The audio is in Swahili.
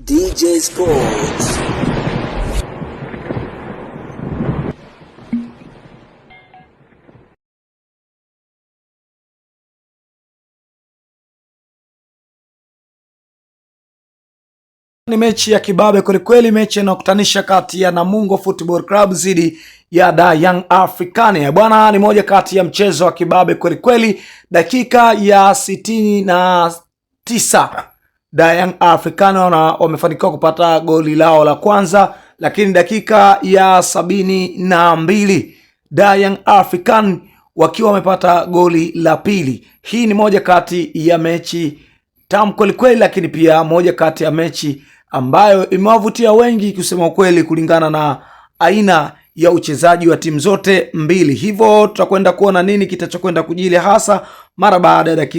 DJ Sports. Ni mechi ya kibabe kwelikweli, mechi inayokutanisha kati ya Namungo Football Club dhidi ya Da Young African. Bwana, ni moja kati ya mchezo wa kibabe kwelikweli. Dakika ya 69 Da Young African wamefanikiwa kupata goli lao la kwanza, lakini dakika ya 72 Da Young African wakiwa wamepata goli la pili. Hii ni moja kati ya mechi tamu kwelikweli, lakini pia moja kati ya mechi ambayo imewavutia wengi kusema ukweli, kulingana na aina ya uchezaji wa timu zote mbili. Hivyo tutakwenda kuona nini kitachokwenda kujili hasa mara baada ya dakika